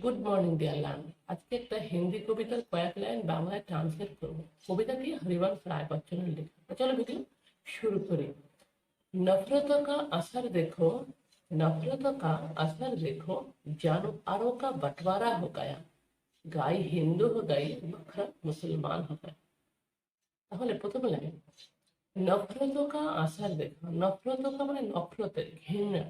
Good morning deer learn. আজকে একটা হিন্দি কবিতার কয়েক লাইন বাংলায় ট্রান্সলেট করবো। কবিতাটি হরিবংশ রায় বচ্চনের লেখা। তো চলো ভিডিও শুরু করি। नफरतों का असर देखो, नफरतों का असर देखो, जानवरों का बंटवारा हो गया, गाय हिंदू हो गई, बकरा मुसलमान हो गया। তাহলে প্রথম লাইন, নফরতোं का असर देखो। নফরতোं का মানে নফরতের, ঘৃণা,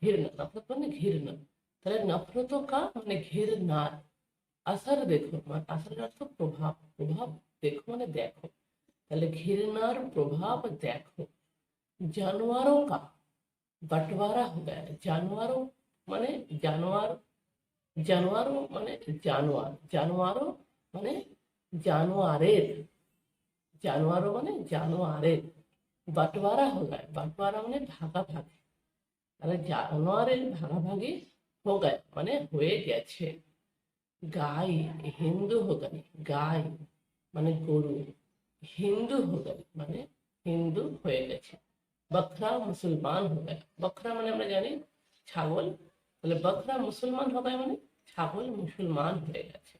ঘৃণা, নফরত মানে ঘৃণা। তাহলে নফরতোं का মানে ঘৃণার, আসার দেখো মানে আসার অর্থ প্রভাব, প্রভাব দেখো মানে দেখো। তাহলে ঘৃণার প্রভাব দেখো। জানোয়ারোं का बंटवारा हो गया। जानवरों মানে জানোয়ার, জানোয়ারও মানে জানোয়ার, জানোয়ারও মানে জানোয়ারের, জানোয়ারও মানে জানোয়ারের, বাটোয়ারা हो गया। বাটোয়ারা মানে ভাগাভাগি। তাহলে জানোয়ারের ভাগাভাগি हो गया মানে হয়ে গেছে। गाय हिंदू हो गई, गाय মানে গরু, হিন্দু हो गई মানে হিন্দু হয়ে গেছে। বকরা মুসলমান हो गया, বকরা মানে আমরা জানি ছাগল, তাহলে বকরা মুসলমান हो गया মানে ছাগল মুসলমান হয়ে গেছে।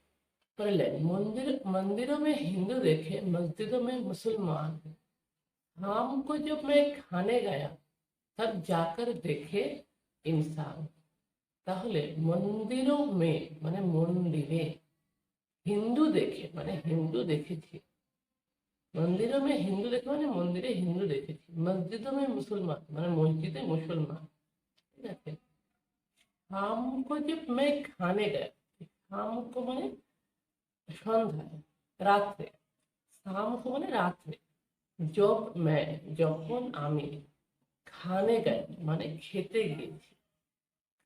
পরে मंदिर मंदिरों में हिंदू देखे, मस्जिदों में मुसलमान। शाम को जब मैं खाने गया तब जाकर देखे इंसान। তাহলে মন্দিরও মে মানে মন্দিরে, হিন্দু দেখে মানে হিন্দু দেখেছি, মন্দিরও মে হিন্দু দেখে মানে মন্দিরে হিন্দু দেখেছি, মসজিদও মে মুসলমান মানে মসজিদে মুসলমান। ঠিক আছে। হামকো জব মে খানে গায়া, হামকো মানে সন্ধ্যায়, রাত্রে, শামকো মানে রাত্রে, জব মে যখন আমি, খানে গায়ে মানে খেতে গিয়েছি,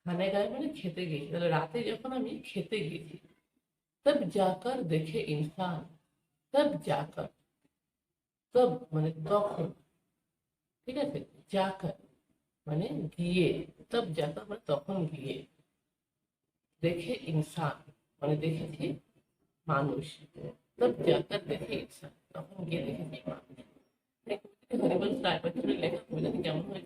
খানে গায়ে মানে খেতে গিয়েছি, তাহলে রাতে যখন আমি খেতে গিয়েছি। तब जाकर देखे इंसान, तब जाकर, तब মানে তখন, ঠিক আছে, जाकर মানে গিয়ে, तब जाकर মানে তখন গিয়ে, দেখে इंसान মানে দেখেছি মানুষ, तब जाकर देखे इंसान তখন গিয়ে দেখেছি মানুষ। হরিবংশ রায় বচ্চনের লেখা কবিতাটি কেমন হয়েছে